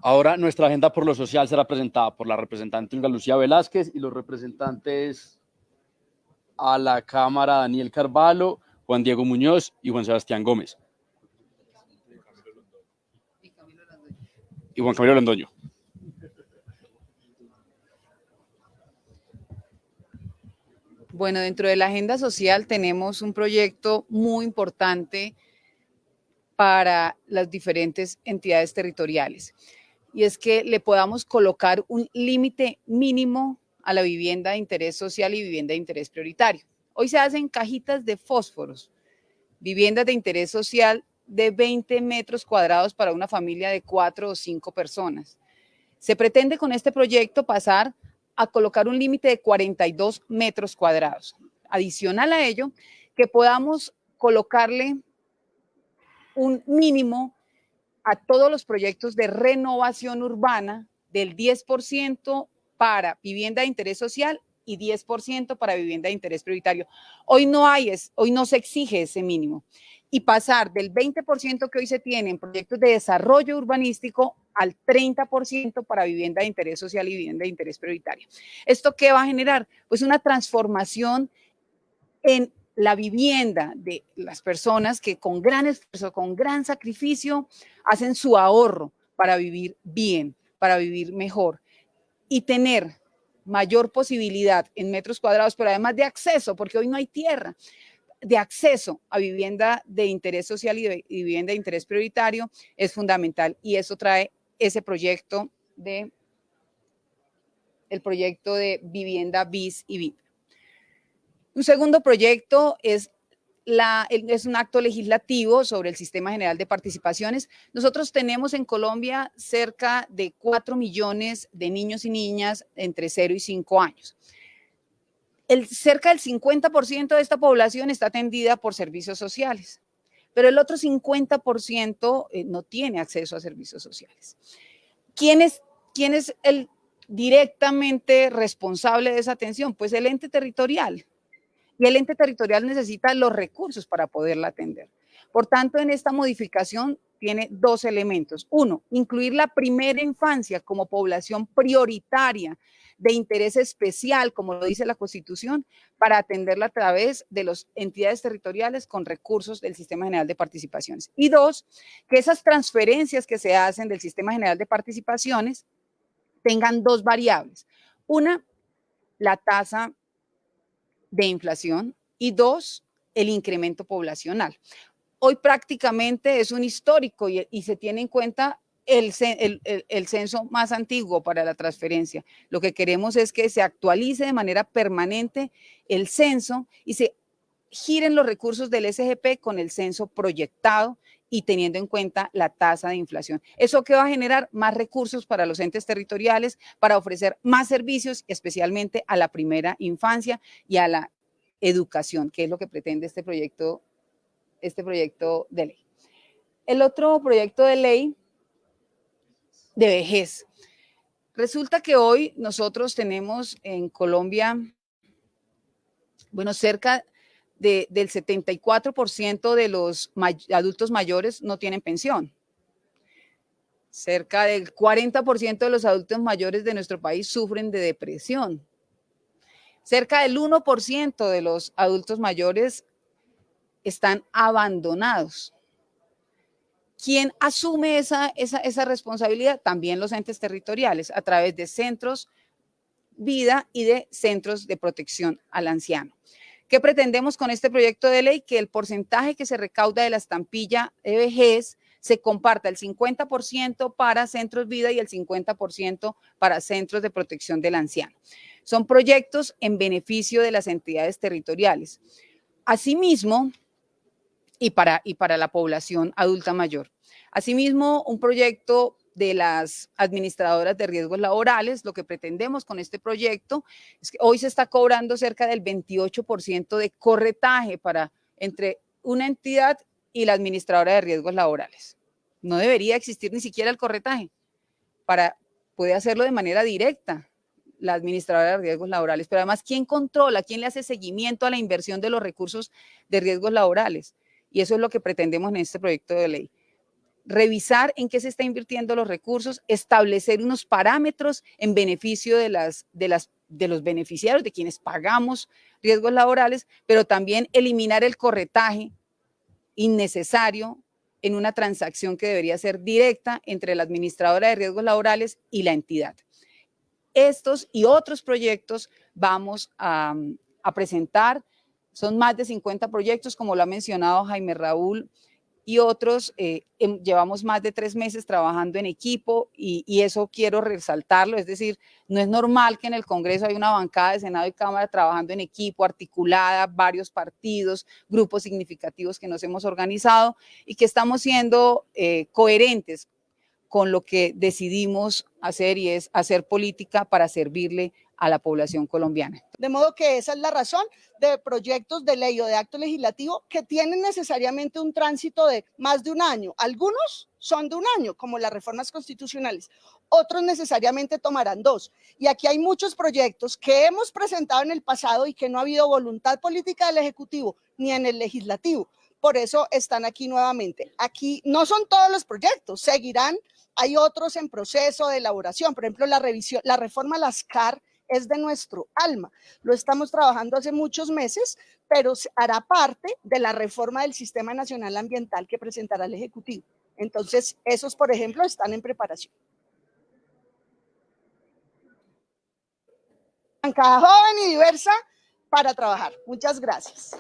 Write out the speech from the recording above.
Ahora nuestra agenda por lo social será presentada por la representante Olga Lucía Velázquez y los representantes a la Cámara Daniel Carvalho, Juan Diego Muñoz y Juan Sebastián Gómez. Y Juan Camilo Londoño. Bueno, dentro de la agenda social tenemos un proyecto muy importante para las diferentes entidades territoriales, y es que le podamos colocar un límite mínimo a la vivienda de interés social y vivienda de interés prioritario. Hoy se hacen cajitas de fósforos, viviendas de interés social de 20 metros cuadrados para una familia de 4 o 5 personas. Se pretende con este proyecto pasar a colocar un límite de 42 metros cuadrados. Adicional a ello, que podamos colocarle un mínimo a todos los proyectos de renovación urbana del 10% para vivienda de interés social y 10% para vivienda de interés prioritario. Hoy no se exige ese mínimo. Y pasar del 20% que hoy se tiene en proyectos de desarrollo urbanístico al 30% para vivienda de interés social y vivienda de interés prioritario. ¿Esto qué va a generar? Pues una transformación en la vivienda de las personas que con gran esfuerzo, con gran sacrificio, hacen su ahorro para vivir bien, para vivir mejor y tener mayor posibilidad en metros cuadrados, pero además de acceso, porque hoy no hay tierra, de acceso a vivienda de interés social y vivienda de interés prioritario es fundamental, y eso trae ese proyecto el proyecto de vivienda BIS y VIP. Un segundo proyecto es un acto legislativo sobre el Sistema General de Participaciones. Nosotros tenemos en Colombia cerca de 4 millones de niños y niñas entre 0 y 5 años. Cerca del 50% de esta población está atendida por servicios sociales, pero el otro 50% no tiene acceso a servicios sociales. ¿Quién es el directamente responsable de esa atención? Pues el ente territorial. Y el ente territorial necesita los recursos para poderla atender. Por tanto, en esta modificación tiene dos elementos. Uno, incluir la primera infancia como población prioritaria de interés especial, como lo dice la Constitución, para atenderla a través de las entidades territoriales con recursos del Sistema General de Participaciones. Y dos, que esas transferencias que se hacen del Sistema General de Participaciones tengan dos variables. Una, la tasa de inflación, y dos, el incremento poblacional. Hoy prácticamente es un histórico y se tiene en cuenta el censo más antiguo para la transferencia. Lo que queremos es que se actualice de manera permanente el censo y se giren los recursos del SGP con el censo proyectado y teniendo en cuenta la tasa de inflación. ¿Eso qué va a generar? Más recursos para los entes territoriales, para ofrecer más servicios, especialmente a la primera infancia y a la educación, que es lo que pretende este proyecto de ley. El otro proyecto de ley de vejez. Resulta que hoy nosotros tenemos en Colombia, bueno, cerca del 74% de los adultos mayores no tienen pensión. Cerca del 40% de los adultos mayores de nuestro país sufren de depresión. Cerca del 1% de los adultos mayores están abandonados. ¿Quién asume esa responsabilidad? También los entes territoriales, a través de centros vida y de centros de protección al anciano. ¿Qué pretendemos con este proyecto de ley? Que el porcentaje que se recauda de la estampilla de vejez se comparta el 50% para centros vida y el 50% para centros de protección del anciano. Son proyectos en beneficio de las entidades territoriales. Asimismo, y para la población adulta mayor. Asimismo, un proyecto de las administradoras de riesgos laborales. Lo que pretendemos con este proyecto es que hoy se está cobrando cerca del 28% de corretaje entre una entidad y la administradora de riesgos laborales. No debería existir ni siquiera el corretaje, puede hacerlo de manera directa la administradora de riesgos laborales, pero además, ¿quién controla? ¿Quién le hace seguimiento a la inversión de los recursos de riesgos laborales? Y eso es lo que pretendemos en este proyecto de ley. revisar en qué se está invirtiendo los recursos, establecer unos parámetros en beneficio de los beneficiarios, de quienes pagamos riesgos laborales, pero también eliminar el corretaje innecesario en una transacción que debería ser directa entre la administradora de riesgos laborales y la entidad. Estos y otros proyectos vamos a presentar. Son más de 50 proyectos, como lo ha mencionado Jaime Raúl, y otros. Llevamos más de 3 meses trabajando en equipo y eso quiero resaltarlo. Es decir, no es normal que en el Congreso haya una bancada de Senado y Cámara trabajando en equipo, articulada, varios partidos, grupos significativos que nos hemos organizado y que estamos siendo coherentes con lo que decidimos hacer, y es hacer política para servirle a la población colombiana. De modo que esa es la razón de proyectos de ley o de acto legislativo que tienen necesariamente un tránsito de más de un año. Algunos son de un año, como las reformas constitucionales. Otros necesariamente tomarán 2. Y aquí hay muchos proyectos que hemos presentado en el pasado y que no ha habido voluntad política del Ejecutivo ni en el Legislativo. Por eso están aquí nuevamente. Aquí no son todos los proyectos, seguirán. Hay otros en proceso de elaboración. Por ejemplo, la reforma a las CAR es de nuestro alma. Lo estamos trabajando hace muchos meses, pero hará parte de la reforma del Sistema Nacional Ambiental que presentará el Ejecutivo. Entonces, esos, por ejemplo, están en preparación. Bancada joven y diversa para trabajar. Muchas gracias.